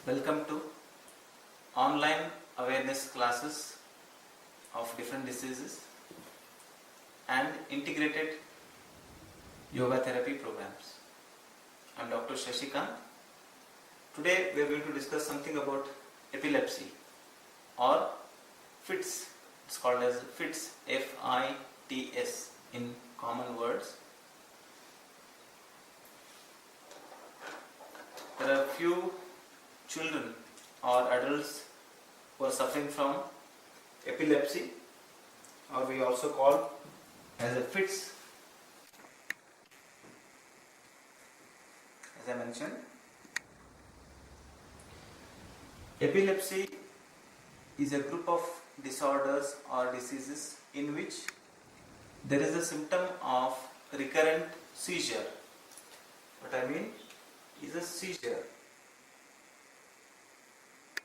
Welcome to online awareness classes of different diseases and integrated yoga therapy programs. I am Dr. Shashikant. Today we are going to discuss something about epilepsy or fits. It's called as fits, F-I-T-S in common words. There are few children or adults who are suffering from epilepsy, or we also call as a fits. As I mentioned, epilepsy is a group of disorders or diseases in which there is a symptom of recurrent seizure. What I mean is a seizure.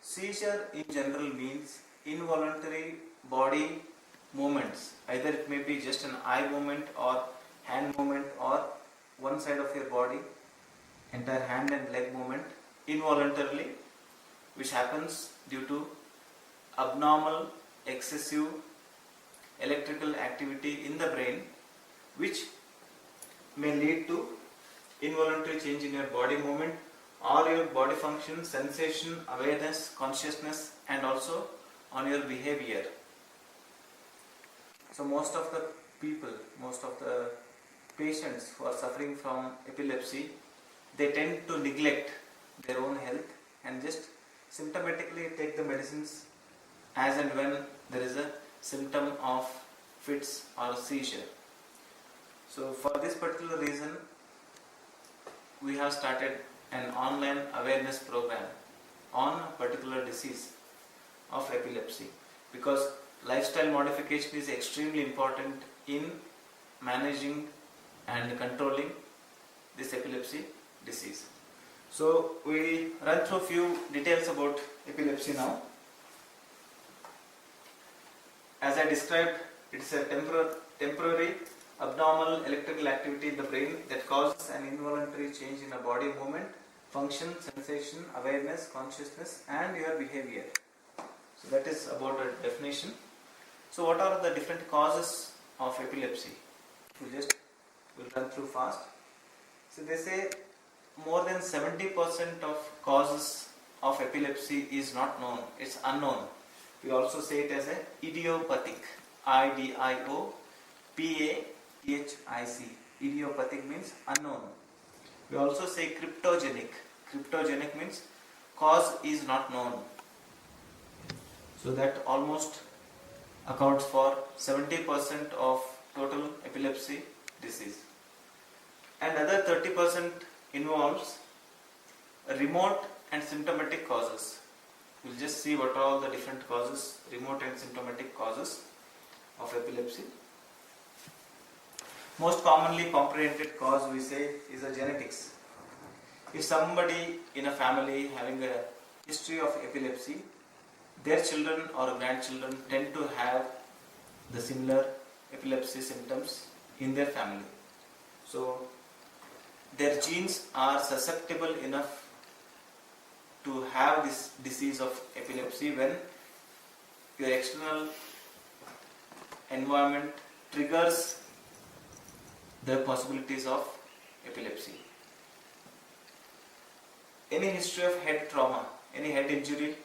Seizure in general means involuntary body movements. Either it may be just an eye movement or hand movement or one side of your body, entire hand and leg movement involuntarily, which happens due to abnormal excessive electrical activity in the brain, which may lead to involuntary change in your body movement or your body function, sensation, awareness, consciousness, and also on your behavior. So most of the people, most of the patients who are suffering from epilepsy, they tend to neglect their own health and just symptomatically take the medicines as and when there is a symptom of fits or seizure. So for this particular reason, we have started an online awareness program on a particular disease of epilepsy, because lifestyle modification is extremely important in managing and controlling this epilepsy disease. So we run through a few details about epilepsy now. As I described, it's a temporary abnormal electrical activity in the brain that causes an involuntary change in a body movement, function, sensation, awareness, consciousness, and your behavior. So that is about a definition. So what are the different causes of epilepsy? We'll run through fast. So they say more than 70% of causes of epilepsy is not known, it's unknown. We also say it as a idiopathic, I-D-I-O-P-A-T-H-I-C. Idiopathic means unknown. We also say cryptogenic. Cryptogenic means cause is not known. So that almost accounts for 70% of total epilepsy disease. And other 30% involves remote and symptomatic causes. We'll just see what are all the different causes, remote and symptomatic causes of epilepsy. Most commonly comprehended cause we say is a genetics. If somebody in a family having a history of epilepsy, their children or grandchildren tend to have the similar epilepsy symptoms in their family. So their genes are susceptible enough to have this disease of epilepsy when your external environment triggers the possibilities of epilepsy. Any history of head trauma, any head injury,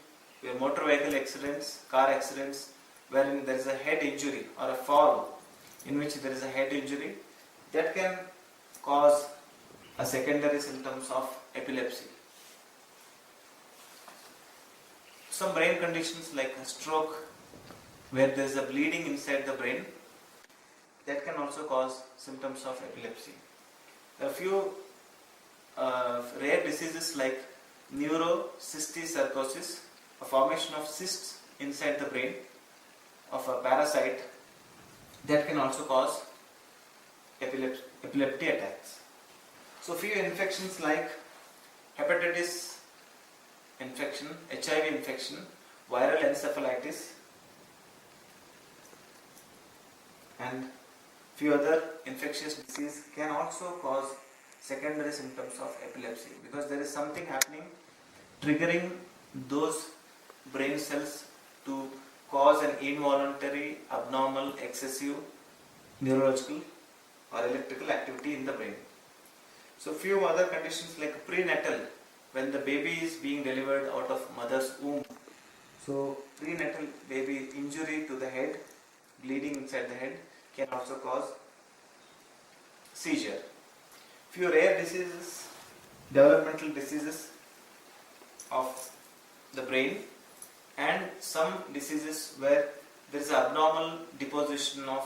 your motor vehicle accidents, car accidents, wherein there is a head injury or a fall in which there is a head injury, that can cause a secondary symptoms of epilepsy. Some brain conditions like a stroke, where there is a bleeding inside the brain, that can also cause symptoms of epilepsy. A few rare diseases like neurocysticercosis, a formation of cysts inside the brain of a parasite, that can also cause epileptic attacks. So few infections like hepatitis infection, HIV infection, viral encephalitis, and few other infectious disease can also cause secondary symptoms of epilepsy, because there is something happening triggering those brain cells to cause an involuntary, abnormal, excessive neurological or electrical activity in the brain. So few other conditions like prenatal, when the baby is being delivered out of mother's womb. So prenatal baby injury to the head, bleeding inside the head can also cause seizure. Few rare diseases, developmental diseases of the brain, and some diseases where there is abnormal deposition of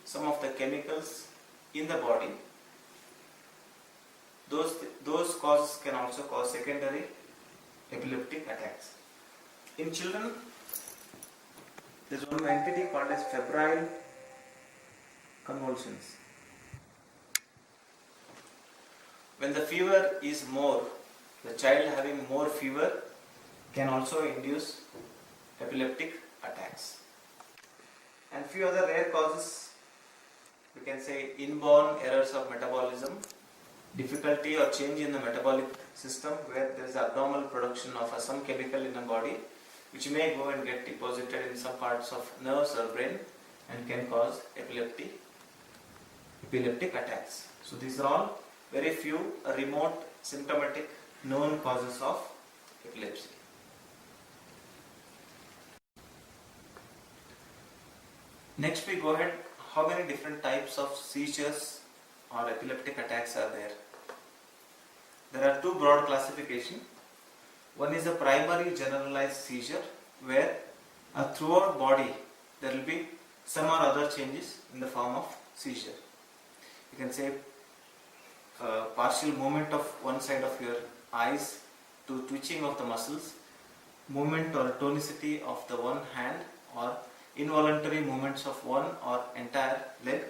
some of the chemicals in the body. Those causes can also cause secondary epileptic attacks. In children, there is one entity called as febrile convulsions. When the fever is more, the child having more fever can also induce epileptic attacks. And few other rare causes, we can say inborn errors of metabolism, difficulty or change in the metabolic system where there is abnormal production of some chemical in the body which may go and get deposited in some parts of nerves or brain and can cause epileptic attacks. So these are all very few remote symptomatic known causes of epilepsy. Next we go ahead, how many different types of seizures or epileptic attacks are there? There are two broad classifications. One is a primary generalized seizure where throughout body there will be some or other changes in the form of seizure. You can say partial movement of one side of your eyes to twitching of the muscles, movement or tonicity of the one hand, or involuntary movements of one or entire leg,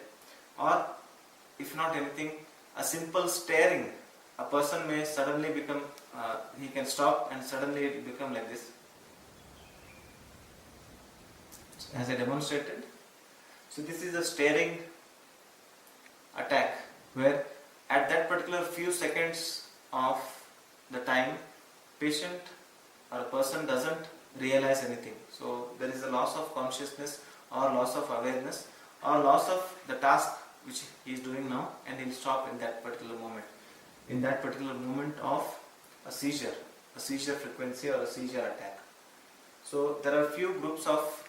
or if not anything, a simple staring. A person may suddenly become, he can stop and suddenly it become like this, as I demonstrated. So this is a staring attack where at that particular few seconds of the time, patient or a person doesn't realize anything. So there is a loss of consciousness or loss of awareness or loss of the task which he is doing now, and he will stop in that particular moment. In that particular moment of a seizure frequency or a seizure attack. So there are few groups of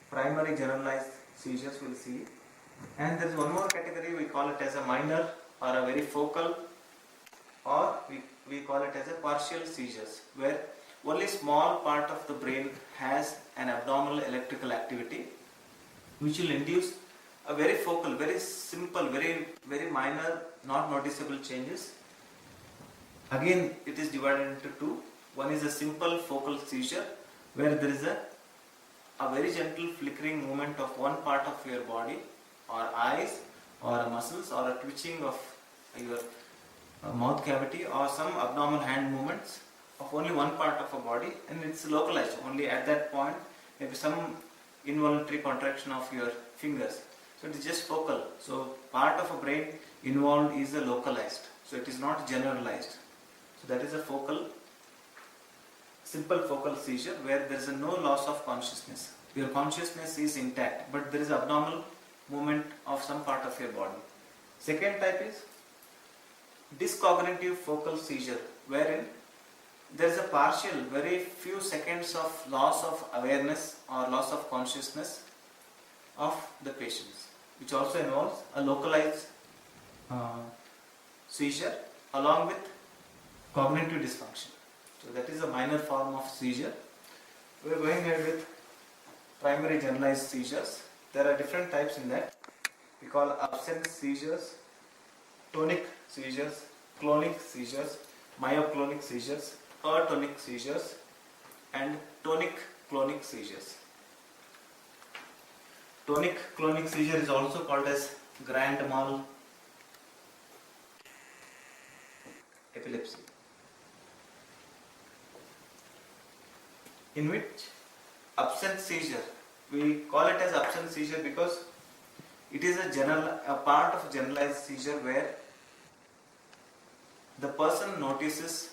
primary generalized seizures we'll see, and there is one more category, we call it as a minor or a very focal, or we call it as a partial seizures, where only small part of the brain has an abnormal electrical activity which will induce a very focal, very simple, very minor, not noticeable changes. Again, it is divided into two. One is a simple focal seizure where there is a very gentle flickering movement of one part of your body or eyes or muscles or a twitching of your mouth cavity or some abnormal hand movements of only one part of a body, and it's localized only at that point, maybe some involuntary contraction of your fingers. So it is just focal. So part of a brain involved is a localized. So it is not generalized. So that is a focal, simple focal seizure where there is no loss of consciousness. Your consciousness is intact, but there is abnormal movement of some part of your body. Second type is dyscognitive focal seizure, wherein there is a partial, very few seconds of loss of awareness or loss of consciousness of the patients, which also involves a localized seizure along with cognitive dysfunction. So that is a minor form of seizure. We are going ahead with primary generalized seizures. There are different types in that. We call absent seizures, tonic seizures, clonic seizures, myoclonic seizures, atonic seizures, and tonic clonic seizures. Tonic clonic seizure is also called as grand mal epilepsy, in which absent seizure, we call it as absent seizure because it is a part of generalized seizure where the person notices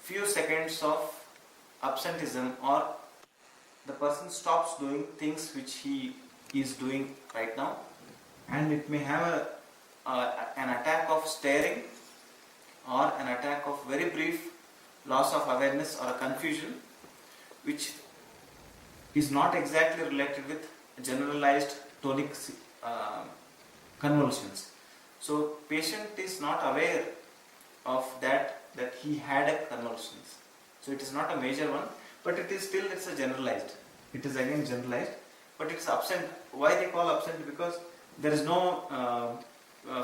few seconds of absenteeism, or the person stops doing things which he is doing right now, and it may have an attack of staring or an attack of very brief loss of awareness or a confusion, which is not exactly related with generalized tonic convulsions. So patient is not aware of that he had a convulsions. So it is not a major one, but it is still, it's a generalized. It is again generalized, but it's absent. Why they call absent? Because there is no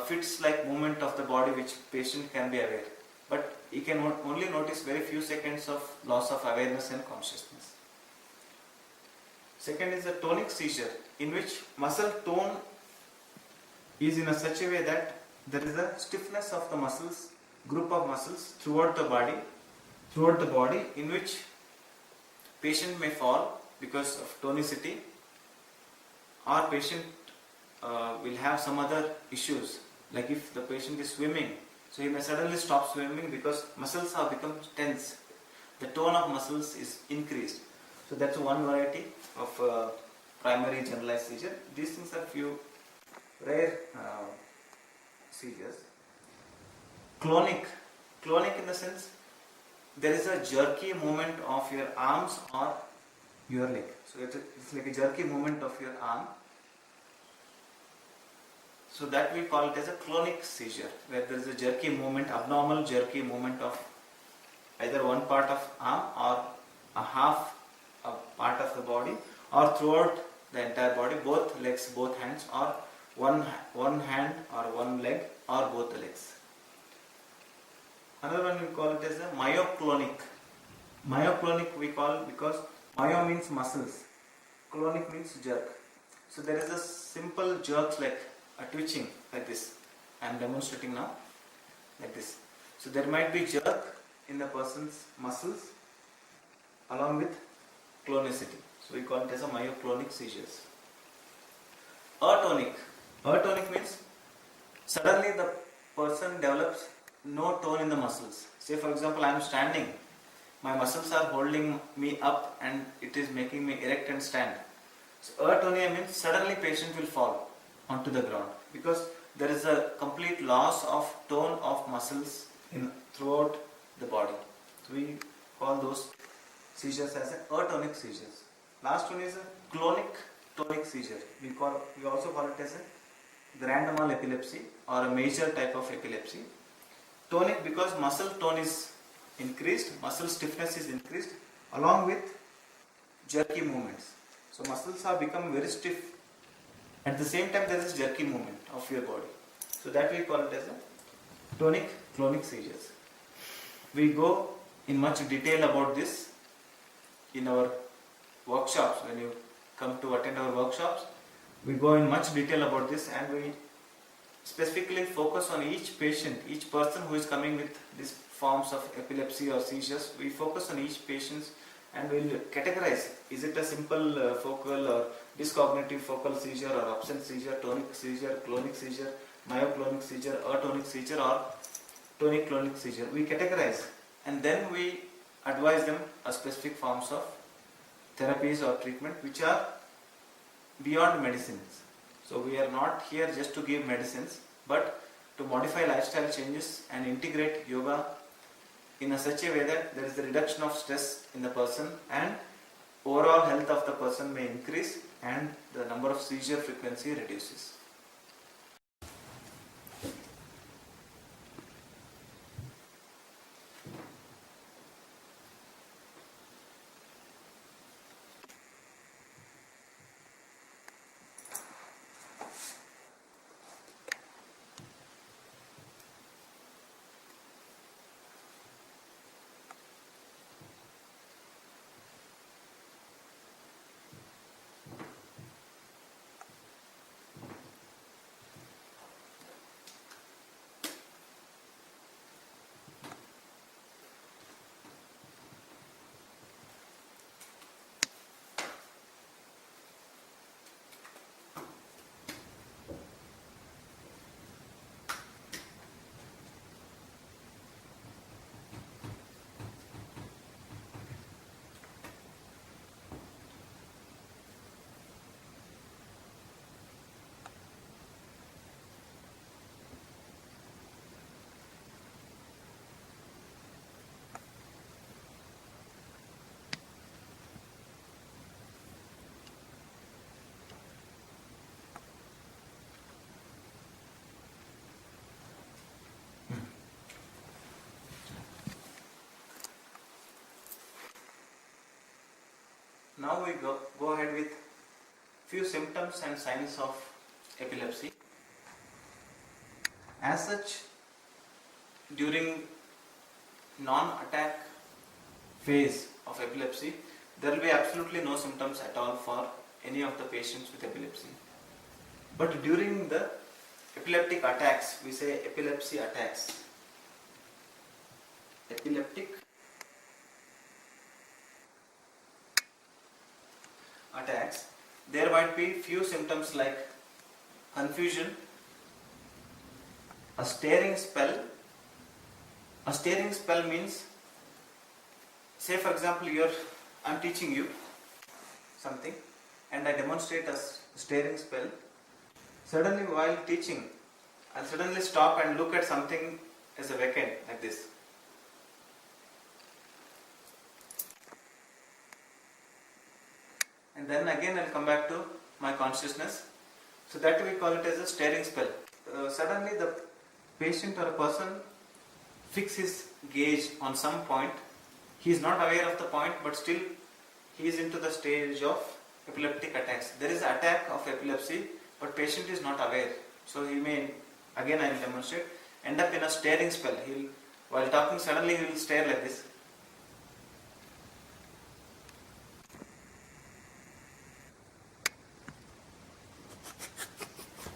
fits like movement of the body which patient can be aware, but he can only notice very few seconds of loss of awareness and consciousness. Second is a tonic seizure, in which muscle tone is in a such a way that there is a stiffness of the muscles, group of muscles throughout the body, in which patient may fall because of tonicity, or patient will have some other issues, like if the patient is swimming, so he may suddenly stop swimming because muscles have become tense, the tone of muscles is increased. So that's one variety of primary generalized seizure. These things are few rare seizures. Clonic in the sense, there is a jerky movement of your arms or your leg. So it's like a jerky movement of your arm. So that we call it as a clonic seizure, where there is a jerky movement, abnormal jerky movement of either one part of arm or a half a part of the body, or throughout the entire body, both legs, both hands, or one hand or one leg, or both the legs. Another one we call it as a myoclonic. Myoclonic we call because myo means muscles, clonic means jerk. So there is a simple jerks like a twitching like this. I am demonstrating now like this. So there might be jerk in the person's muscles along with clonicity. So we call it as a myoclonic seizures. Atonic means suddenly the person develops no tone in the muscles. Say for example, I am standing, my muscles are holding me up and it is making me erect and stand. So atonia means suddenly patient will fall onto the ground because there is a complete loss of tone of muscles throughout the body. So we call those seizures as atonic seizures. Last one is a clonic tonic seizure. We also call it as a grand mal epilepsy or a major type of epilepsy. Tonic because muscle tone is increased, muscle stiffness is increased along with jerky movements. So muscles have become very stiff. At the same time there is jerky movement of your body. So that we call it as a tonic clonic seizures. We go in much detail about this in our workshops. When you come to attend our workshops, we go in much detail about this, and we specifically focus on each patient, each person who is coming with these forms of epilepsy or seizures. We focus on each patient and we will categorize. Is it a simple focal or dyscognitive focal seizure, or absent seizure, tonic seizure, clonic seizure, myoclonic seizure, atonic seizure, or tonic clonic seizure? We categorize and then we advise them a specific forms of therapies or treatment which are beyond medicines. So we are not here just to give medicines, but to modify lifestyle changes and integrate yoga in a such a way that there is the reduction of stress in the person and overall health of the person may increase and the number of seizure frequency reduces. now we go ahead with few symptoms and signs of epilepsy. As such, during non-attack phase of epilepsy, there will be absolutely no symptoms at all for any of the patients with epilepsy. But during the epileptic attacks, we say epilepsy attacks. Epileptic attacks, there might be few symptoms like confusion, a staring spell. A staring spell means, say for example, I'm teaching you something and I demonstrate a staring spell. Suddenly while teaching, I'll suddenly stop and look at something as a vacant like this. And then again I'll come back to my consciousness. So that we call it as a staring spell. Suddenly the patient or a person fix his gaze on some point. He is not aware of the point, but still he is into the stage of epileptic attacks. There is an attack of epilepsy, but patient is not aware. So he may, again I will demonstrate, end up in a staring spell. While talking, suddenly he will stare like this.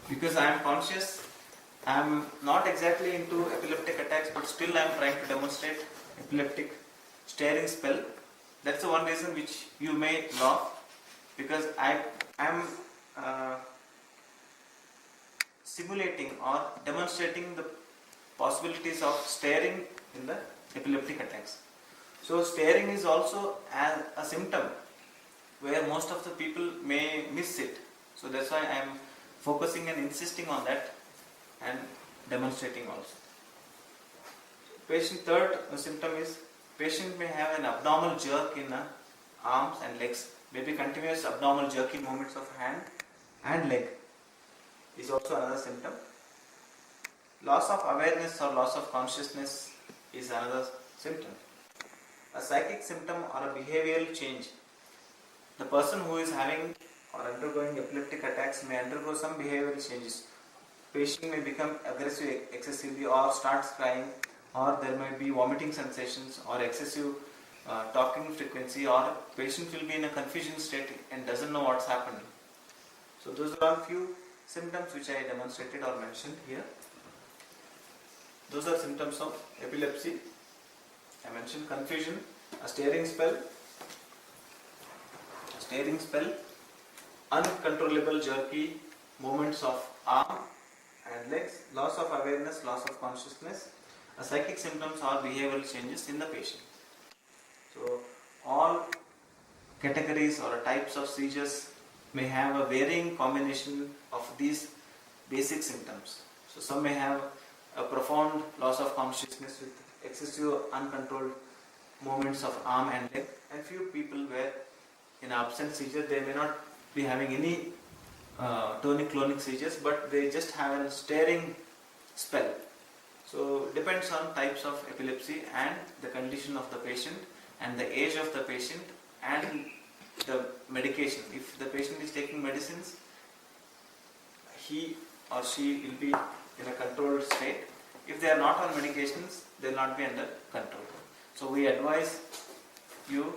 Because I am conscious, I am not exactly into epileptic attacks, but still I am trying to demonstrate epileptic staring spell. That's the one reason which you may laugh, because I am simulating or demonstrating the possibilities of staring in the epileptic attacks. So staring is also a symptom where most of the people may miss it. So that's why I am focusing and insisting on that and demonstrating also. Patient third symptom is patient may have an abnormal jerk in arms and legs, maybe continuous abnormal jerky movements of hand and leg is also another symptom. Loss of awareness or loss of consciousness is another symptom. A psychic symptom or a behavioral change. The person who is having or undergoing epileptic attacks may undergo some behavioral changes. Patient may become aggressive excessively or starts crying, or there may be vomiting sensations or excessive talking frequency, or patient will be in a confusion state and doesn't know what's happening. So those are all few symptoms which I demonstrated or mentioned here. Those are symptoms of epilepsy. I mentioned confusion, a staring spell, uncontrollable jerky movements of arm and legs, loss of awareness, loss of consciousness, a psychic symptoms or behavioral changes in the patient. So all categories or types of seizures may have a varying combination of these basic symptoms. So some may have a profound loss of consciousness with excessive uncontrolled movements of arm and leg, and few people where in absent seizure they may not be having any tonic-clonic seizures, but they just have a staring spell. So depends on types of epilepsy and the condition of the patient and the age of the patient and the medication. If the patient is taking medicines, he or she will be in a controlled state. If they are not on medications, they will not be under control. So we advise you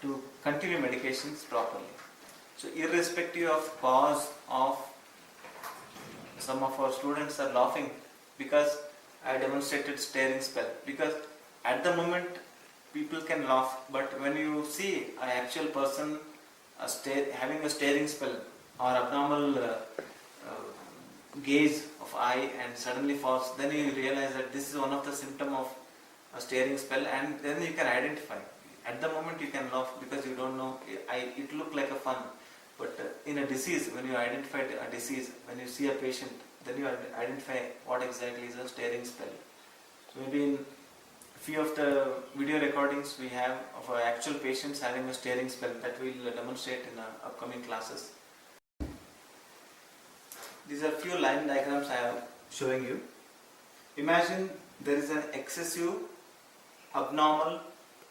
to continue medications properly. So irrespective of cause of, some of our students are laughing because I demonstrated staring spell, because at the moment people can laugh, but when you see an actual person having a staring spell or abnormal gaze of eye and suddenly falls, then you realize that this is one of the symptom of a staring spell, and then you can identify. At the moment you can laugh because you don't know, it looked like a fun, but in a disease, when you identify a disease, when you see a patient, then you identify what exactly is a staring spell. So maybe in few of the video recordings we have of our actual patients having a staring spell that we will demonstrate in our upcoming classes. These are few line diagrams I am showing you. Imagine there is an excessive, abnormal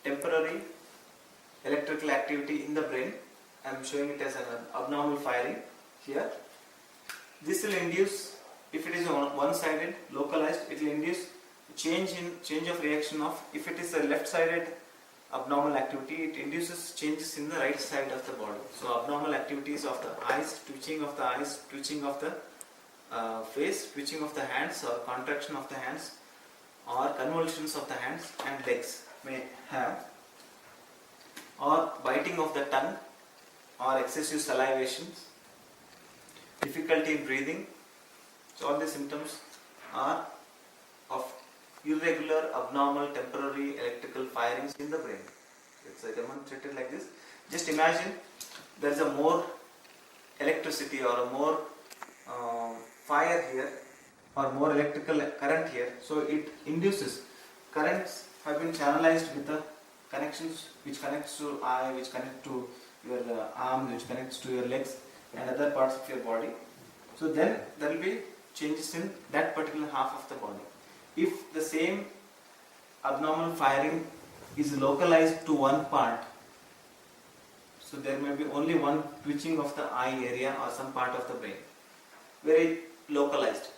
temporary electrical activity in the brain. I am showing it as an abnormal firing here. This will induce, if it is one-sided, localized, it will induce change of reaction of, if it is a left-sided abnormal activity, it induces changes in the right side of the body. So abnormal activities of the eyes, twitching of the eyes, twitching of the face, twitching of the hands, or contraction of the hands, or convulsions of the hands and legs may have, or biting of the tongue, or excessive salivations, difficulty in breathing. So all these symptoms are of irregular, abnormal, temporary electrical firings in the brain. It's demonstrated like this. Just imagine there is a more electricity or a more fire here, or more electrical current here. So it induces, currents have been channelized with the connections which connects to eye, which connect to your arm, which connects to your legs and other parts of your body. So then there will be changes in that particular half of the body. If the same abnormal firing is localized to one part, so there may be only one twitching of the eye area or some part of the brain, very localized.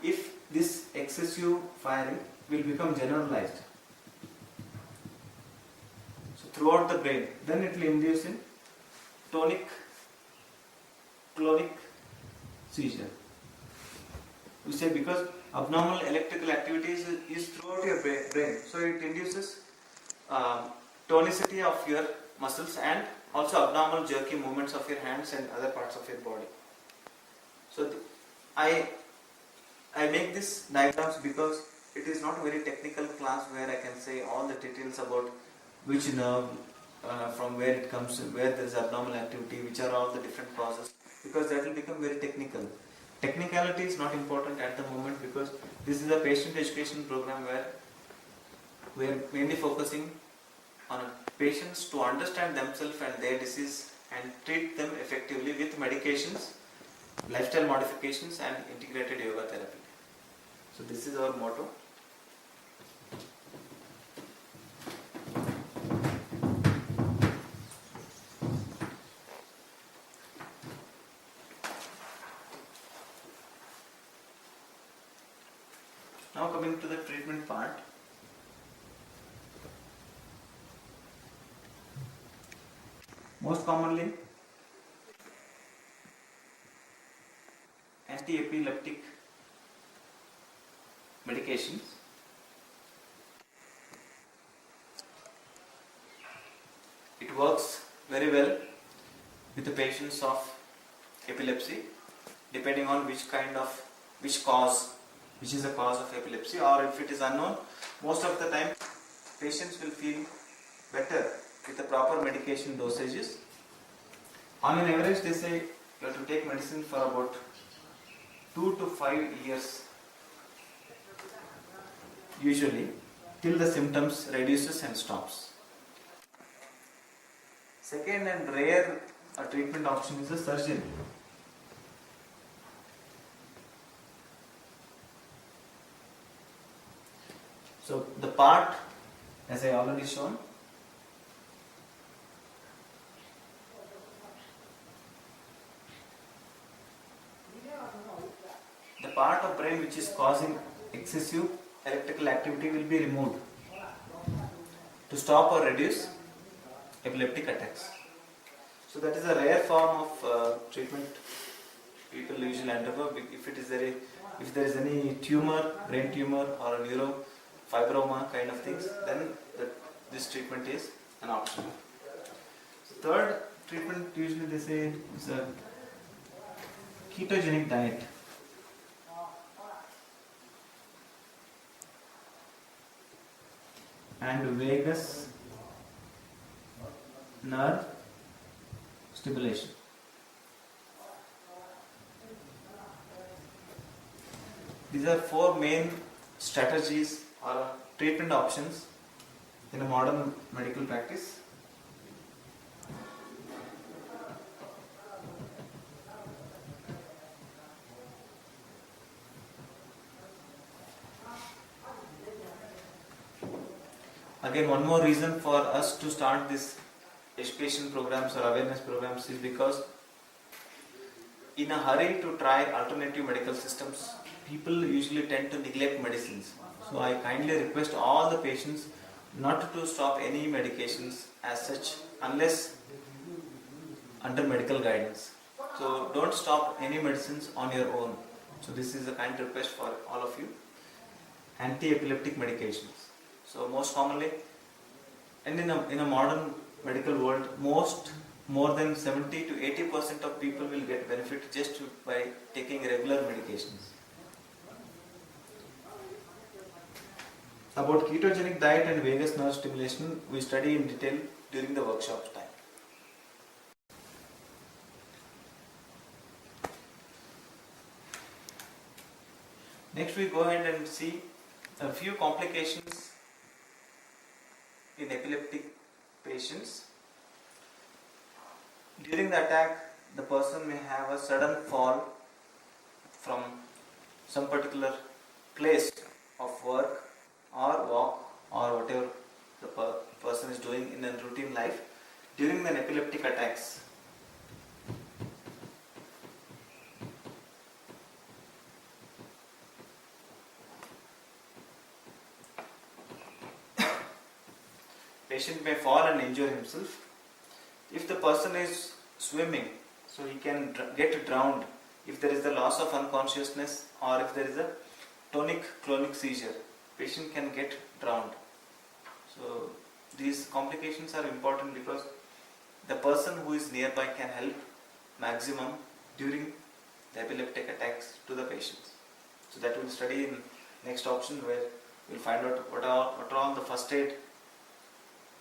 If this excessive firing will become generalized, so throughout the brain, then it will induce in tonic clonic seizure. We say because abnormal electrical activity is throughout your brain, so it induces tonicity of your muscles and also abnormal jerky movements of your hands and other parts of your body. So I make this diagrams because it is not a very technical class where I can say all the details about which nerve, from where it comes, where there is abnormal activity, which are all the different causes, because that will become very technical. Technicality is not important at the moment because this is a patient education program where we are mainly focusing on patients to understand themselves and their disease and treat them effectively with medications, lifestyle modifications and integrated yoga therapy. So this is our motto. Now coming to the treatment part. Most commonly, anti-epileptic medications. It works very well with the patients of epilepsy, depending on which is the cause of epilepsy, or if it is unknown. Most of the time, patients will feel better with the proper medication dosages. On an average, they say you have to take medicine for about 2 to 5 years, usually, till the symptoms reduces and stops. Second and rare treatment option is the surgery. So the part, as I already shown, the part of brain which is causing excessive electrical activity will be removed to stop or reduce epileptic attacks. So that is a rare form of treatment people usually undergo. If there is any tumor, brain tumor or a neurofibroma kind of things, then this treatment is an option. Third treatment usually they say is a ketogenic diet. And vagus nerve stimulation. These are 4 main strategies or treatment options in a modern medical practice. again, one more reason for us to start this education programs or awareness programs is because in a hurry to try alternative medical systems, people usually tend to neglect medicines. So I kindly request all the patients not to stop any medications as such unless under medical guidance. So don't stop any medicines on your own. So this is a kind request for all of you. Anti-epileptic medications. So most commonly, and in a modern medical world, more than 70 to 80% of people will get benefit just by taking regular medications. About ketogenic diet and vagus nerve stimulation, we study in detail during the workshop time. Next we go ahead and see a few complications in epileptic patients. During the attack, the person may have a sudden fall from some particular place of work or walk or whatever the person is doing in a routine life during an epileptic attacks. Patient may fall and injure himself. If the person is swimming, so he can get drowned if there is the loss of unconsciousness or if there is a tonic-clonic seizure. Patient can get drowned. So these complications are important because the person who is nearby can help maximum during the epileptic attacks to the patients. So that we'll study in next option, where we'll find out what are all the first aid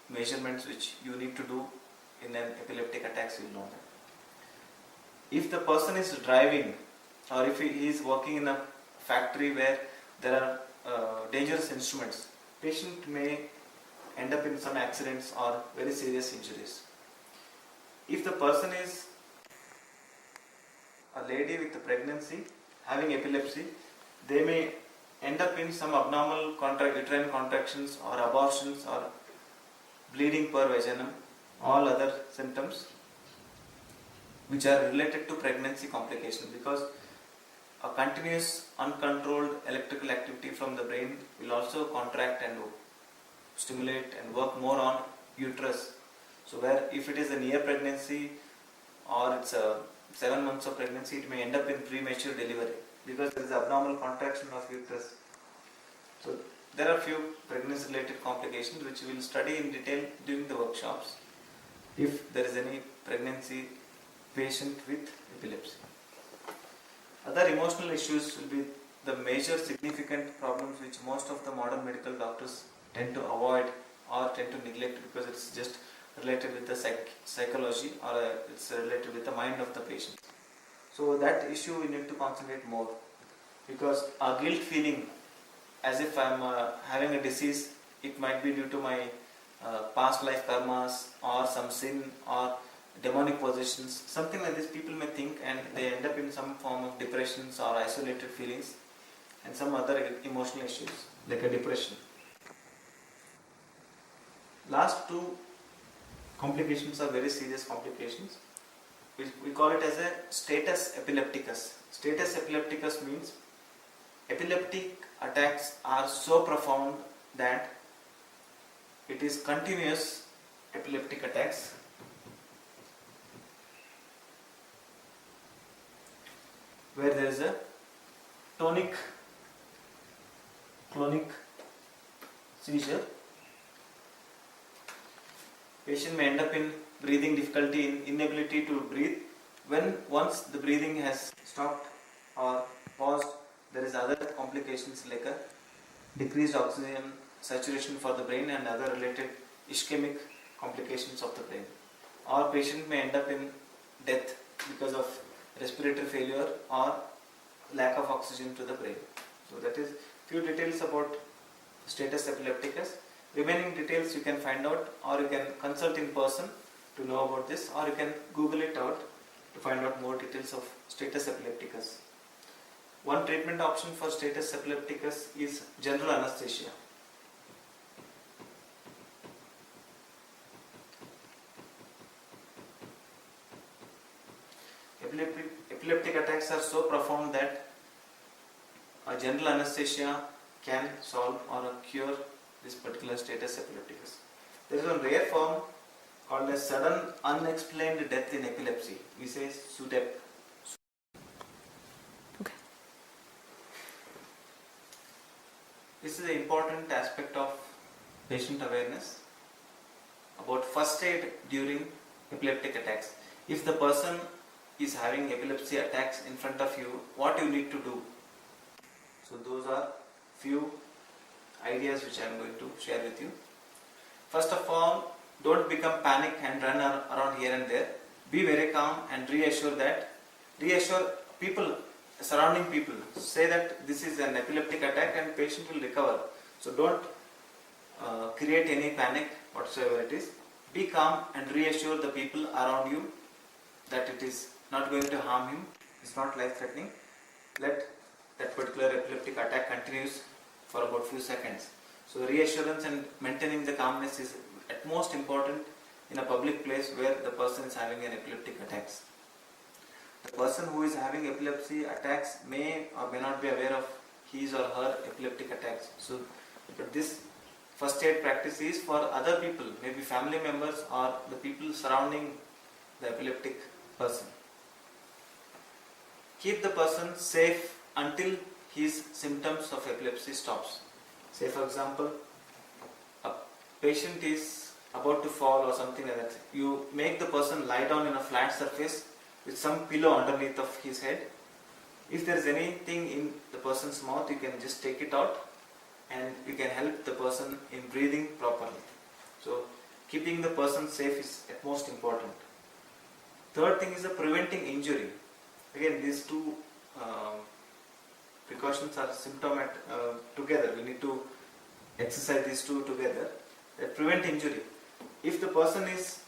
measurements which you need to do in an epileptic attacks. You'll know that. If the person is driving or if he is working in a factory where there are dangerous instruments, patient may end up in some accidents or very serious injuries. If the person is a lady with a pregnancy having epilepsy, they may end up in some abnormal uterine contractions or abortions or bleeding per vaginum, all other symptoms which are related to pregnancy complication, because a continuous uncontrolled electrical activity from the brain will also contract and stimulate and work more on uterus. So where if it is a near pregnancy or it's a 7 months of pregnancy, it may end up in premature delivery because there is abnormal contraction of uterus. So there are few pregnancy related complications which we will study in detail during the workshops if there is any pregnancy patient with epilepsy. Other emotional issues will be the major significant problems which most of the modern medical doctors tend to avoid or tend to neglect because it's just related with the psychology or it's related with the mind of the patient. So that issue we need to concentrate more, because a guilt feeling as if I'm having a disease, it might be due to my past life karmas or some sin or demonic possessions, something like this people may think, and they end up in some form of depressions or isolated feelings and some other emotional issues like a depression. Last two complications are very serious complications. We call it as a status epilepticus. Status epilepticus means epileptic attacks are so profound that it is continuous epileptic attacks where there is a tonic-clonic seizure. Patient may end up in breathing difficulty, inability to breathe. Once the breathing has stopped or paused, there is other complications like a decreased oxygen saturation for the brain and other related ischemic complications of the brain. Or patient may end up in death because of respiratory failure or lack of oxygen to the brain. So that is few details about status epilepticus. Remaining details you can find out, or you can consult in person to know about this, or you can Google it out to find out more details of status epilepticus. One treatment option for status epilepticus is general anesthesia. epileptic attacks are so profound that a general anesthesia can solve or cure this particular status epilepticus. There is one rare form called as sudden unexplained death in epilepsy. We say SUDEP. Okay. This is an important aspect of patient awareness about first aid during epileptic attacks. If the person is having epilepsy attacks in front of you, what you need to do? So those are few ideas which I am going to share with you. First of all, don't become panic and run around here and there. Be very calm and reassure people, surrounding people. Say that this is an epileptic attack and patient will recover. So don't create any panic whatsoever it is. Be calm and reassure the people around you that it is not going to harm him. It's not life threatening. Let that particular epileptic attack continues for about few seconds. So reassurance and maintaining the calmness is at most important in a public place where the person is having an epileptic attacks. The person who is having epilepsy attacks may or may not be aware of his or her epileptic attacks. So, but this first aid practice is for other people, maybe family members or the people surrounding the epileptic person. Keep the person safe until his symptoms of epilepsy stops. Say for example, a patient is about to fall or something like that. You make the person lie down in a flat surface with some pillow underneath of his head. If there is anything in the person's mouth, you can just take it out and you can help the person in breathing properly. So keeping the person safe is at most important. Third thing is preventing injury. Again, these two precautions are symptomatic together. We need to exercise these two together. Prevent injury. If the person is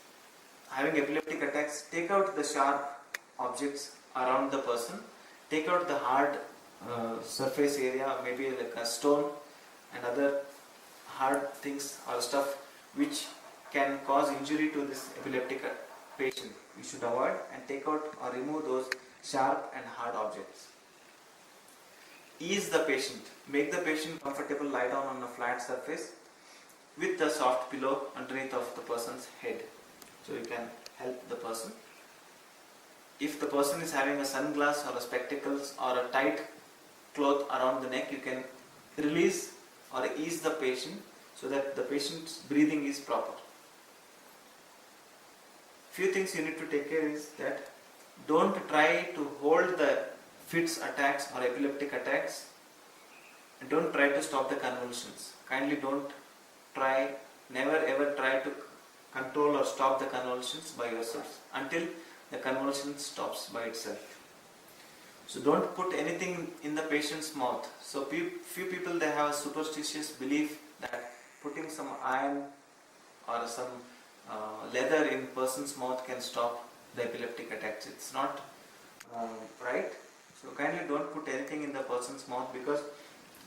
having epileptic attacks, take out the sharp objects around the person. Take out the hard surface area, maybe like a stone and other hard things or stuff which can cause injury to this epileptic patient. We should avoid and take out or remove those sharp and hard objects. Ease the patient. Make the patient comfortable, lie down on a flat surface with a soft pillow underneath of the person's head. So you can help the person. If the person is having a sunglass or a spectacles or a tight cloth around the neck, you can release or ease the patient so that the patient's breathing is proper. Few things you need to take care is that don't try to hold the fits attacks or epileptic attacks and don't try to stop the convulsions. Kindly don't try, never ever try to control or stop the convulsions by yourselves until the convulsion stops by itself. So don't put anything in the patient's mouth. So few people, they have a superstitious belief that putting some iron or some leather in person's mouth can stop the epileptic attacks. It's not right. So kindly don't put anything in the person's mouth because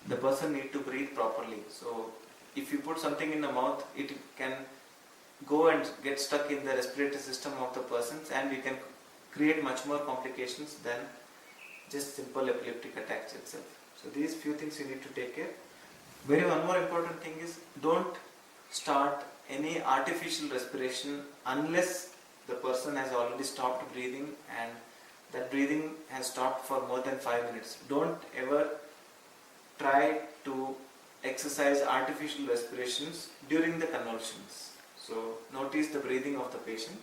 the person needs to breathe properly. So if you put something in the mouth, it can go and get stuck in the respiratory system of the person and you can create much more complications than just simple epileptic attacks itself. So these few things you need to take care. One more important thing is don't start any artificial respiration unless the person has already stopped breathing and that breathing has stopped for more than 5 minutes. Don't ever try to exercise artificial respirations during the convulsions. So notice the breathing of the patient.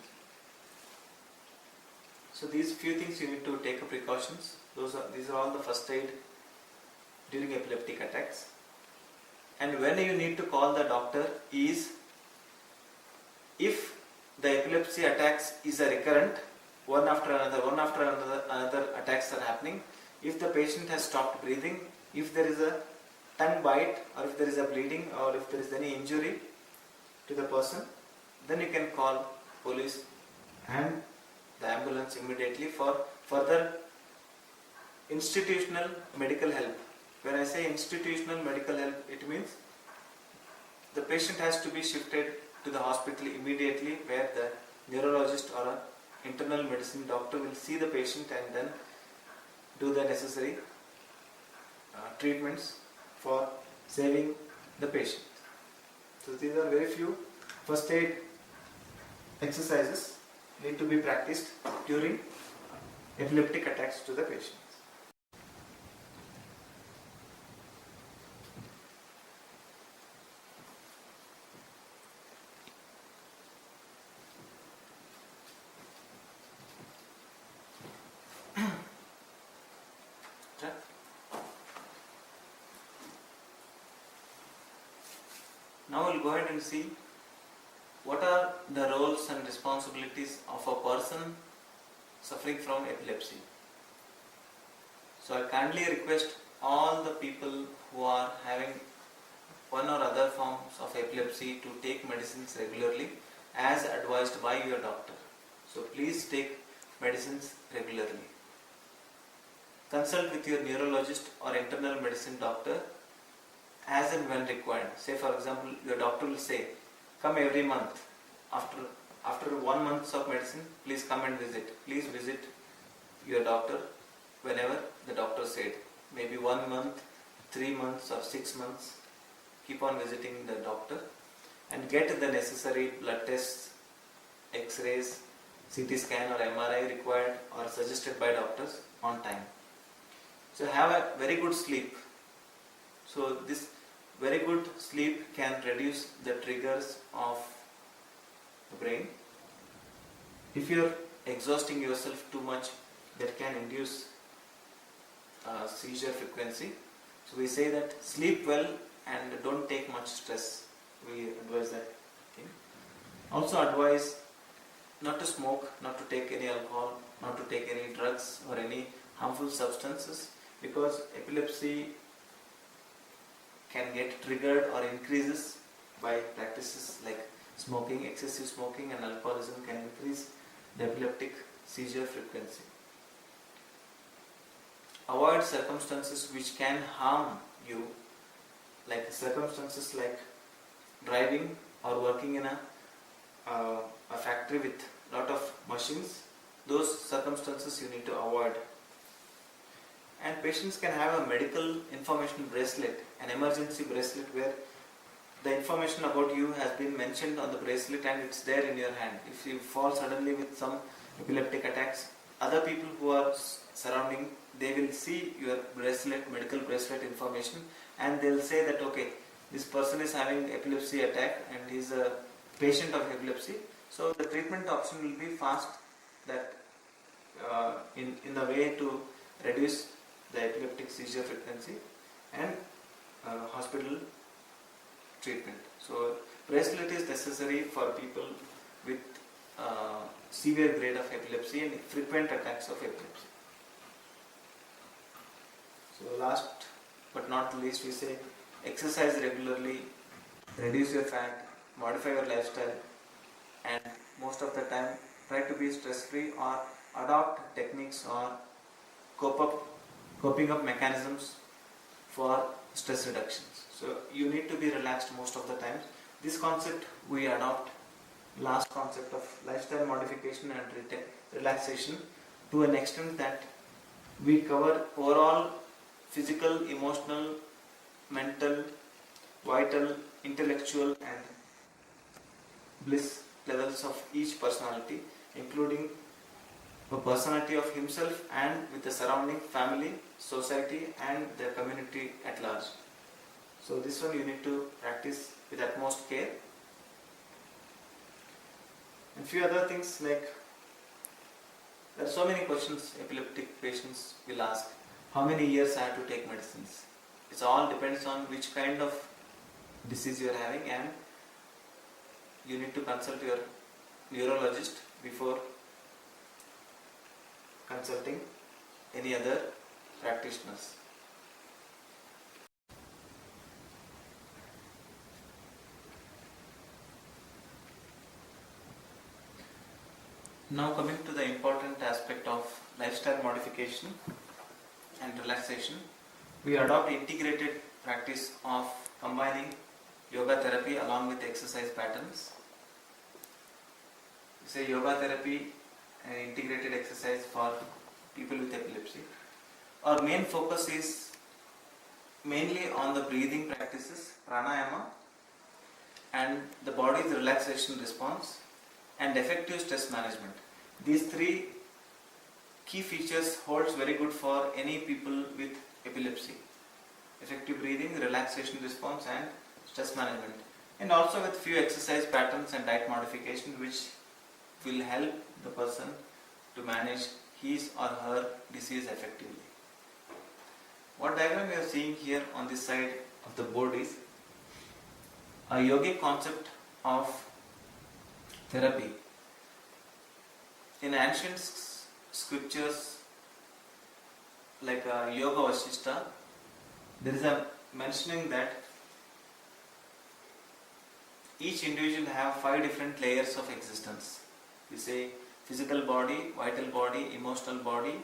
So these few things you need to take precautions. These are all the first aid during epileptic attacks. And when you need to call the doctor is if the epilepsy attacks is a recurrent, one after another attacks are happening. If the patient has stopped breathing, if there is a tongue bite or if there is a bleeding or if there is any injury to the person, then you can call police and the ambulance immediately for further institutional medical help. When I say institutional medical help, it means the patient has to be shifted to the hospital immediately where the neurologist or a internal medicine doctor will see the patient and then do the necessary treatments for saving the patient. So these are very few first aid exercises need to be practiced during epileptic attacks to the patient. Now we'll go ahead and see what are the roles and responsibilities of a person suffering from epilepsy. So I kindly request all the people who are having one or other forms of epilepsy to take medicines regularly as advised by your doctor. So please take medicines regularly. Consult with your neurologist or internal medicine doctor as and when required. Say for example, your doctor will say, come every month. After 1 month of medicine, please come and visit. Please visit your doctor whenever the doctor said. Maybe 1 month, 3 months or 6 months. Keep on visiting the doctor and get the necessary blood tests, X-rays, CT scan or MRI required or suggested by doctors on time. So have a very good sleep. So this very good sleep can reduce the triggers of the brain. If you are exhausting yourself too much, that can induce seizure frequency. So we say that sleep well and don't take much stress. We advise that thing. Also advise not to smoke, not to take any alcohol, not to take any drugs or any harmful substances, because epilepsy can get triggered or increases by practices like smoking. Excessive smoking and alcoholism can increase the epileptic seizure frequency. Avoid circumstances which can harm you, like circumstances like driving or working in a factory with lot of machines. Those circumstances you need to avoid. And patients can have a medical information bracelet, an emergency bracelet where the information about you has been mentioned on the bracelet and it's there in your hand. If you fall suddenly with some epileptic attacks, other people who are surrounding, they will see your bracelet, medical bracelet information, and they'll say that okay, this person is having epilepsy attack and he is a patient of epilepsy. So the treatment option will be fast, that in the way to reduce the epileptic seizure frequency and hospital treatment. So bracelet is necessary for people with severe grade of epilepsy and frequent attacks of epilepsy. So last but not least, we say exercise regularly, reduce your fat, modify your lifestyle, and most of the time try to be stress free or adopt techniques or coping up mechanisms for stress reductions. So you need to be relaxed most of the time. This concept we adopt, last concept of lifestyle modification and relaxation, to an extent that we cover overall physical, emotional, mental, vital, intellectual and bliss levels of each personality, including the personality of himself and with the surrounding family, society and the community at large. So this one you need to practice with utmost care. And few other things, like there are so many questions epileptic patients will ask. How many years I have to take medicines? It all depends on which kind of disease you are having, and you need to consult your neurologist before consulting any other practitioners. Now coming to the important aspect of lifestyle modification and relaxation, we adopt integrated practice of combining yoga therapy along with exercise patterns. We say yoga therapy an integrated exercise for people with epilepsy. Our main focus is mainly on the breathing practices, pranayama, and the body's relaxation response and effective stress management. These three key features holds very good for any people with epilepsy. Effective breathing, relaxation response and stress management, and also with few exercise patterns and diet modification which will help the person to manage his or her disease effectively. What diagram we are seeing here on this side of the board is a yogic concept of therapy. In ancient scriptures like Yoga Vasishta, there is a mentioning that each individual have 5 different layers of existence. We say physical body, vital body, emotional body,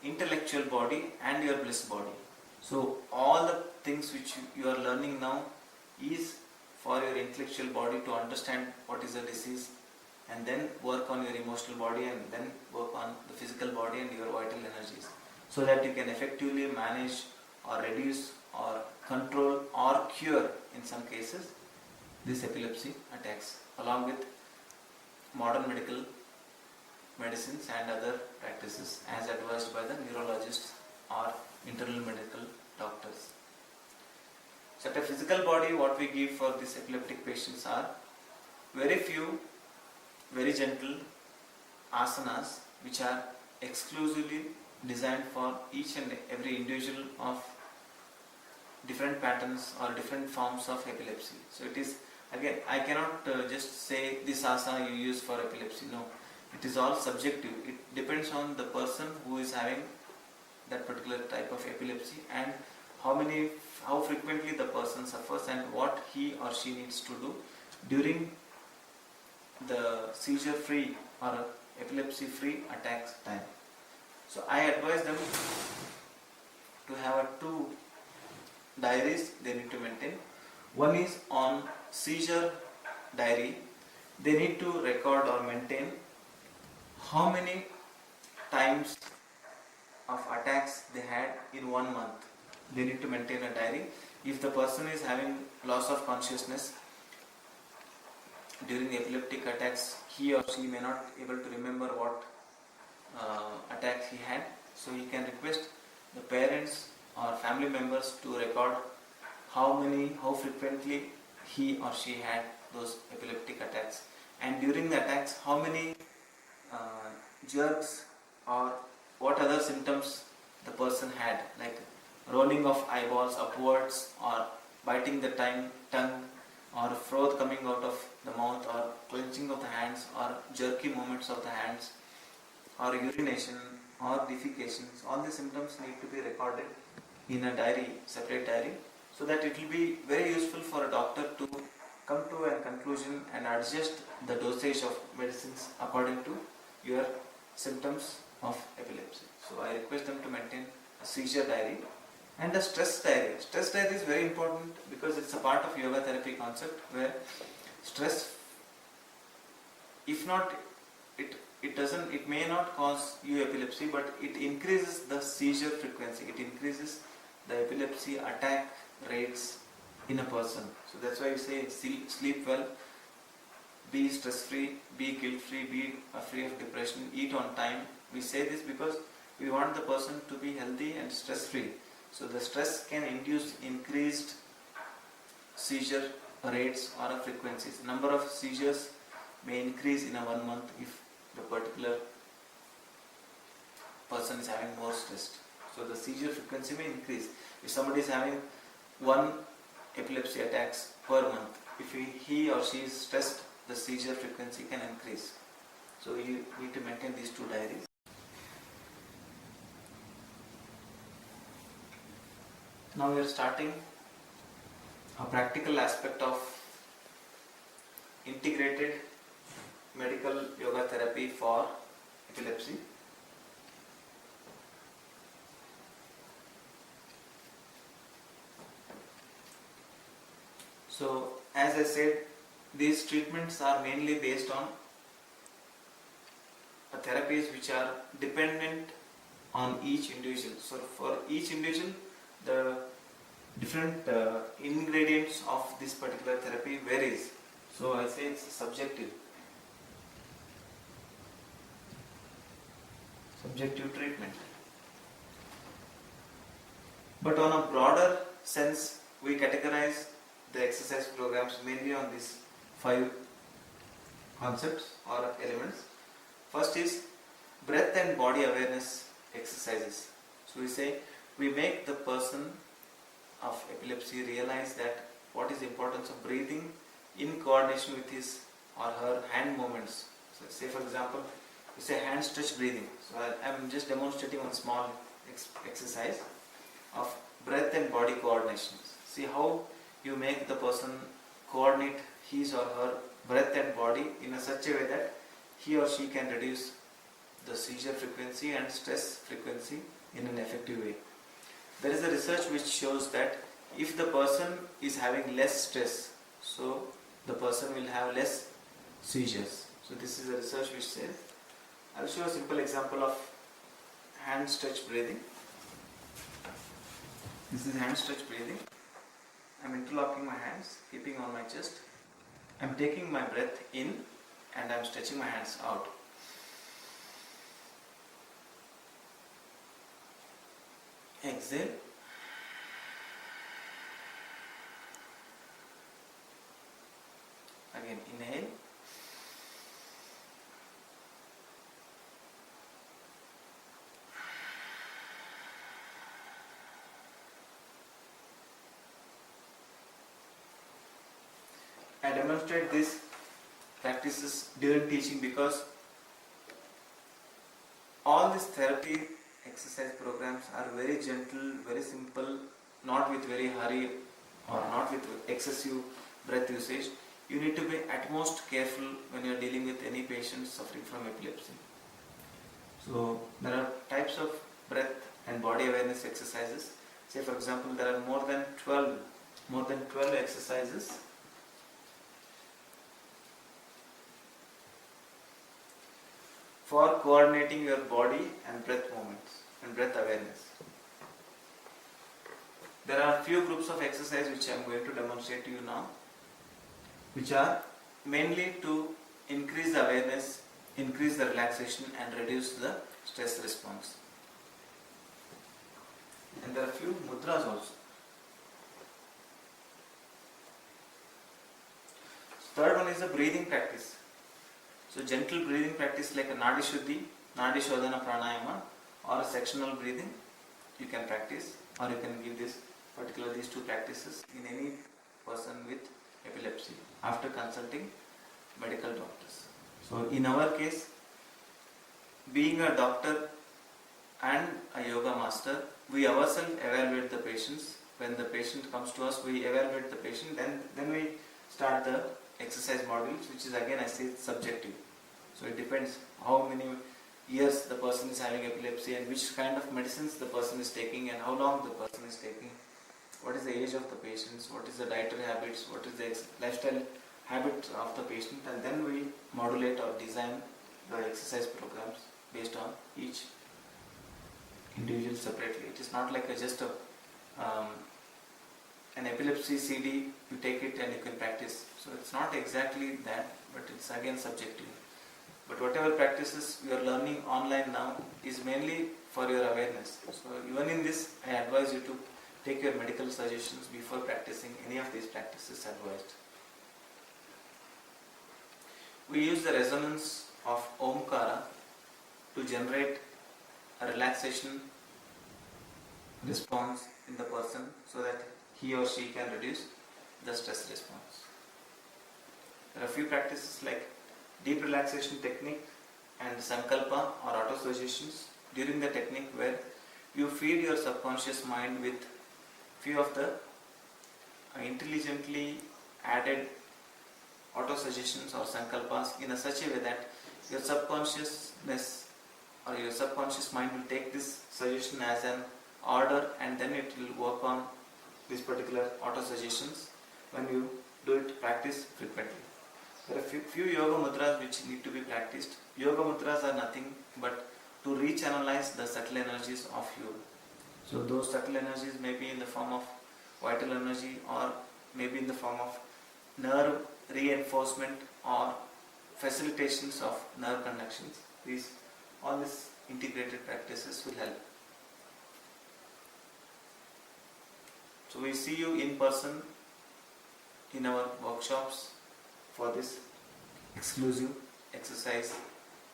intellectual body and your bliss body. So all the things which you are learning now is for your intellectual body to understand what is the disease, and then work on your emotional body, and then work on the physical body and your vital energies, so that you can effectively manage or reduce or control or cure in some cases these epilepsy attacks, along with modern medical medicines and other practices as advised by the neurologists or internal medical doctors. So at a physical body, what we give for these epileptic patients are very few, very gentle asanas which are exclusively designed for each and every individual of different patterns or different forms of epilepsy. So it is, again, I cannot just say this asana you use for epilepsy. No, it is all subjective. It depends on the person who is having that particular type of epilepsy and how frequently the person suffers and what he or she needs to do during the seizure free or epilepsy free attacks time. So I advise them to have 2 diaries they need to maintain. One is on seizure diary. They need to record or maintain how many times of attacks they had in 1 month. They need to maintain a diary. If the person is having loss of consciousness during the epileptic attacks, he or she may not able to remember what attacks he had, so he can request the parents or family members to record how frequently he or she had those epileptic attacks, and during the attacks how many jerks or what other symptoms the person had, like rolling of eyeballs upwards or biting the tongue or froth coming out of the mouth or clenching of the hands or jerky movements of the hands or urination or defecations. All the symptoms need to be recorded in a diary, separate diary, so that it will be very useful for a doctor to come to a conclusion and adjust the dosage of medicines according to your symptoms of epilepsy. So I request them to maintain a seizure diary and a stress diary. Stress diary is very important because it's a part of yoga therapy concept, where stress, if not, it may not cause you epilepsy, but it increases the seizure frequency. It increases the epilepsy attack rates in a person. So that's why we say sleep well, be stress free, be guilt free, be free of depression, eat on time. We say this because we want the person to be healthy and stress free. So the stress can induce increased seizure rates or frequencies. Number of seizures may increase in a 1 month if the particular person is having more stress. So the seizure frequency may increase. If somebody is having 1 epilepsy attacks per month, if he or she is stressed, the seizure frequency can increase. So you need to maintain these 2 diaries. Now we are starting a practical aspect of integrated medical yoga therapy for epilepsy. So as I said, these treatments are mainly based on a therapies which are dependent on each individual. So for each individual, the different ingredients of this particular therapy varies. So I say it's subjective treatment. But on a broader sense, we categorize the exercise programs mainly on these 5 concepts or elements. First is breath and body awareness exercises. So we say we make the person of epilepsy realize that what is the importance of breathing in coordination with his or her hand movements. So say for example, we say hand stretch breathing. So I am just demonstrating one small exercise of breath and body coordination. See how you make the person coordinate his or her breath and body in a such a way that he or she can reduce the seizure frequency and stress frequency in an effective way. There is a research which shows that if the person is having less stress, so the person will have less seizures. So this is a research which says, I will show a simple example of hand stretch breathing. This is hand stretch breathing. I am interlocking my hands, keeping on my chest. I am taking my breath in and I am stretching my hands out. Exhale. Again inhale. I demonstrate these practices during teaching because all these therapy exercise programs are very gentle, very simple, not with very hurry or not with excessive breath usage. You need to be at most careful when you are dealing with any patient suffering from epilepsy. So there are types of breath and body awareness exercises. Say for example, there are more than 12 exercises for coordinating your body and breath movements and breath awareness. There are few groups of exercise which I am going to demonstrate to you now, which are mainly to increase the awareness, increase the relaxation and reduce the stress response. And there are few mudras also. Third one is the breathing practice. So gentle breathing practice like a Nadi Shuddhi, Nadi Shodhana Pranayama or a sectional breathing you can practice, or you can give these 2 practices in any person with epilepsy after consulting medical doctors. So in our case, being a doctor and a yoga master, we ourselves evaluate the patients. When the patient comes to us, we evaluate the patient and then we start the exercise modules, which is again I say subjective. So it depends how many years the person is having epilepsy and which kind of medicines the person is taking and how long the person is taking, what is the age of the patients, what is the dietary habits, what is the lifestyle habits of the patient, and then we modulate or design the exercise programs based on each individual separately. It is not like an epilepsy CD, you take it and you can practice. So it's not exactly that, but it's again subjective. But whatever practices you are learning online now is mainly for your awareness. So even in this, I advise you to take your medical suggestions before practicing any of these practices advised. We use the resonance of Omkara to generate a relaxation response in the person so that he or she can reduce the stress response. There are a few practices like deep relaxation technique and sankalpa or auto-suggestions during the technique where you feed your subconscious mind with few of the intelligently added auto-suggestions or sankalpas in a such a way that your subconsciousness or your subconscious mind will take this suggestion as an order and then it will work on these particular auto-suggestions when you do it practice frequently. There are few yoga mudras which need to be practiced. Yoga mudras are nothing but to rechannelize the subtle energies of you. So those subtle energies may be in the form of vital energy, or maybe in the form of nerve reinforcement or facilitations of nerve conductions. All these integrated practices will help. So we see you in person in our workshops for this exclusive exercise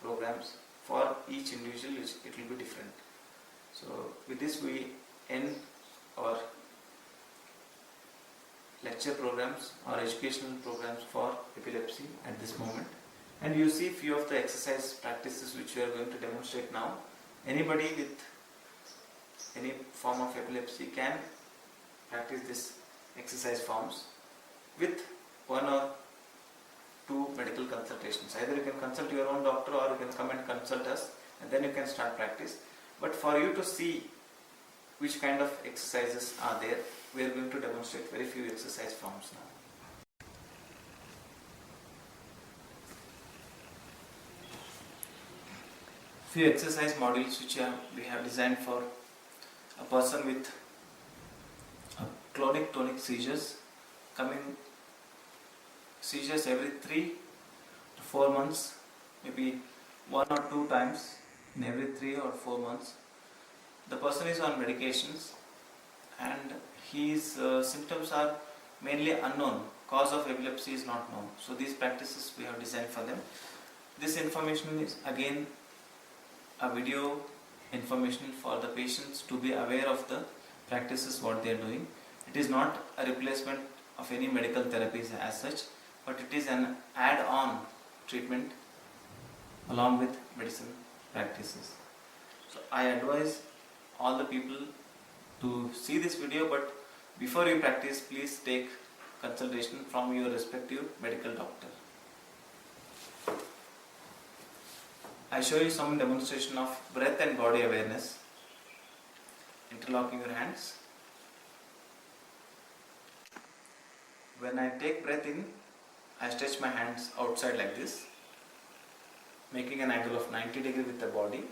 programs. For each individual it will be different. So with this we end our lecture programs or educational programs for epilepsy at this moment. And you see few of the exercise practices which we are going to demonstrate now. Anybody with any form of epilepsy can practice this exercise forms with one or two medical consultations. Either you can consult your own doctor or you can come and consult us, and then you can start practice. But for you to see which kind of exercises are there, we are going to demonstrate very few exercise forms now. Few exercise modules which we have designed for a person with clonic tonic seizures, coming seizures every 3 to 4 months, maybe 1 or 2 times in every 3 or 4 months. The person is on medications and his symptoms are mainly unknown. Cause of epilepsy is not known. So these practices we have designed for them. This information is again a video information for the patients to be aware of the practices what they are doing. It is not a replacement of any medical therapies as such, but it is an add-on treatment along with medicine practices. So I advise all the people to see this video, but before you practice, please take consultation from your respective medical doctor. I show you some demonstration of breath and body awareness. Interlocking your hands. When I take breath in, I stretch my hands outside like this, making an angle of 90 degrees with the body.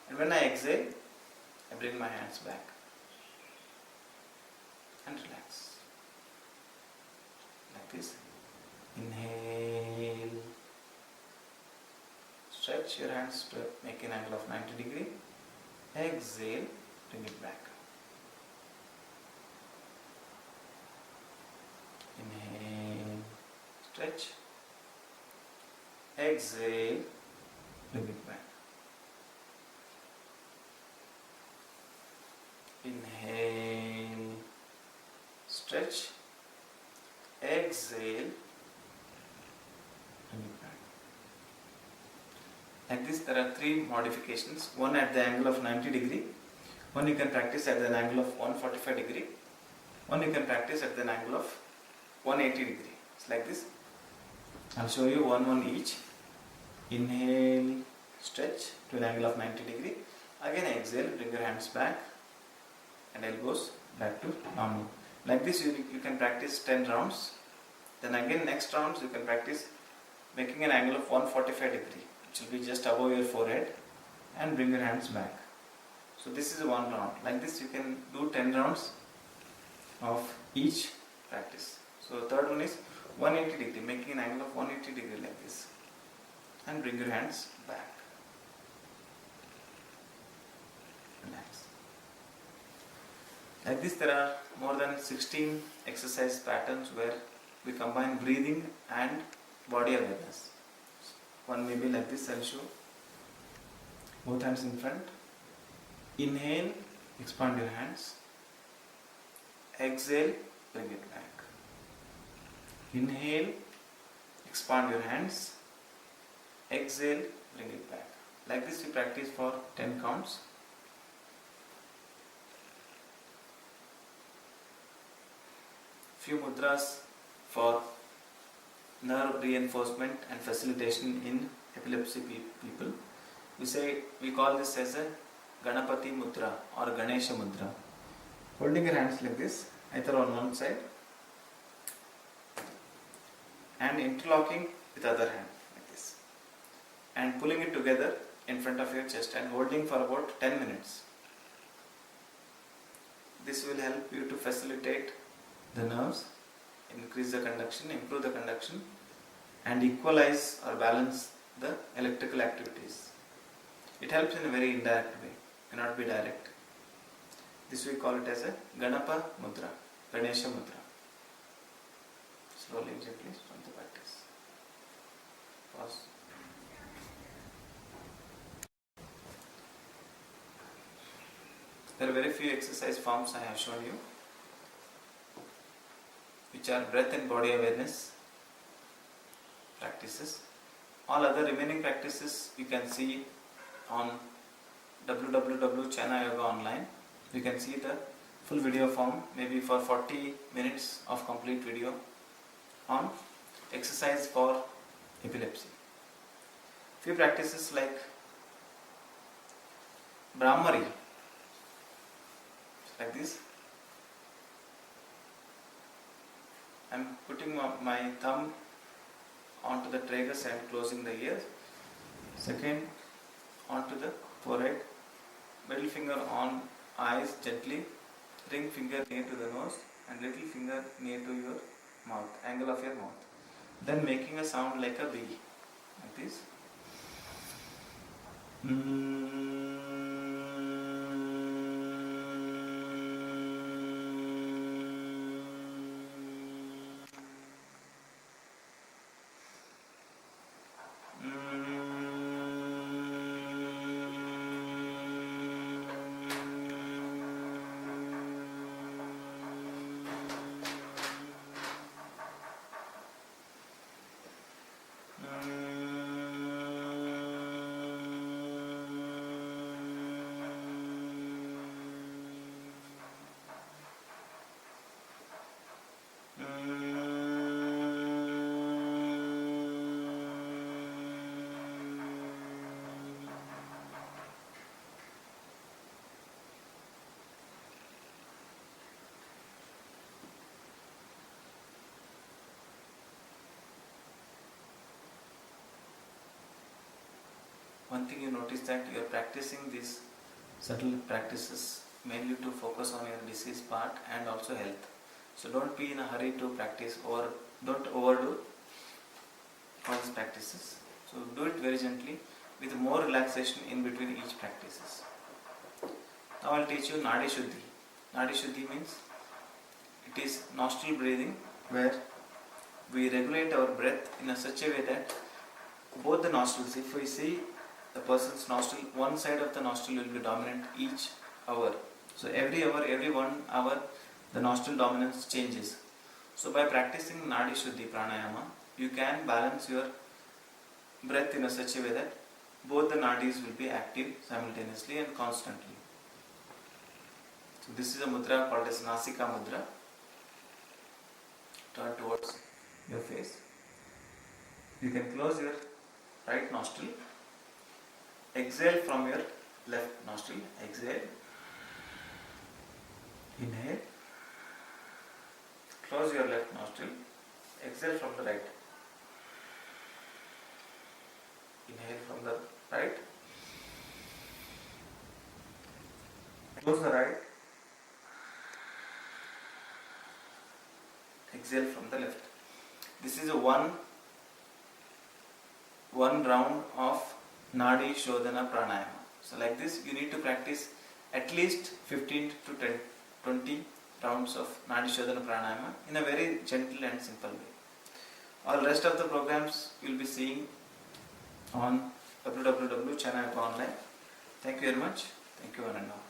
And when I exhale, I bring my hands back and relax. Like this. Inhale. Stretch your hands to make an angle of 90 degrees. Exhale, bring it back. Inhale, stretch. Exhale, bring it back. Inhale, stretch. Exhale, bring it back. Like this, there are 3 modifications. One at the angle of 90 degree. One you can practice at an angle of 145 degree. One you can practice at an angle of 180 degree. It's like this. I'll show you one each. Inhale, stretch to an angle of 90 degree. Again exhale, bring your hands back and elbows back to normal. Like this you can practice 10 rounds. Then again next rounds you can practice making an angle of 145 degree, which will be just above your forehead, and bring your hands back. So this is one round. Like this you can do 10 rounds of each practice. So the third one is 180 degree, making an angle of 180 degree like this, and bring your hands back. Relax. Like this there are more than 16 exercise patterns where we combine breathing and body awareness. One may be like this. I'll show. Both hands in front. Inhale, expand your hands. Exhale, bring it back. Inhale, expand your hands. Exhale, bring it back. Like this we practice for 10 counts. Few mudras for nerve reinforcement and facilitation in epilepsy people. We call this as a Ganapati mudra or Ganesha mudra. Holding your hands like this, either on one side and interlocking with other hand like this, and pulling it together in front of your chest and holding for about 10 minutes. This will help you to facilitate the nerves, increase the conduction, improve the conduction, and equalize or balance the electrical activities. It helps in a very indirect way, cannot be direct. This we call it as a Ganapa Mudra, Ganesha Mudra. Slowly, gently, from the practice. Pause. There are very few exercise forms I have shown you, which are breath and body awareness practices. All other remaining practices you can see on www.Chana Yoga Online. You can see the full video form, maybe for 40 minutes of complete video on exercise for epilepsy. Few practices like Brahmari, like this. I am putting my thumb onto the tragus and closing the ears. Second, onto the forehead. Middle finger on eyes gently. Ring finger near to the nose and little finger near to your mouth, angle of your mouth. Then making a sound like a bee, like this. One thing you notice that you are practicing these subtle practices mainly to focus on your disease part and also health. So don't be in a hurry to practice, or don't overdo all these practices. So do it very gently with more relaxation in between each practices. Now I will teach you Nadi Shuddhi. Nadi Shuddhi means it is nostril breathing, where we regulate our breath in a such a way that both the nostrils, if we see the person's nostril, one side of the nostril will be dominant each hour. So every hour, every 1 hour, the nostril dominance changes. So by practicing Nadi Shuddhi Pranayama, you can balance your breath in a such a way that both the nadis will be active simultaneously and constantly. So this is a mudra called as Nasika Mudra. Turn towards your face. You can close your right nostril. Exhale from your left nostril. Exhale. Inhale. Close your left nostril. Exhale from the right. Inhale from the right. Close the right. Exhale from the left. This is a one round of Nadi Shodhana Pranayama. So like this you need to practice at least 15 to 20 rounds of Nadi Shodhana Pranayama in a very gentle and simple way. All rest of the programs you will be seeing on www.Chana Yoga Online. Thank you very much. Thank you one and all.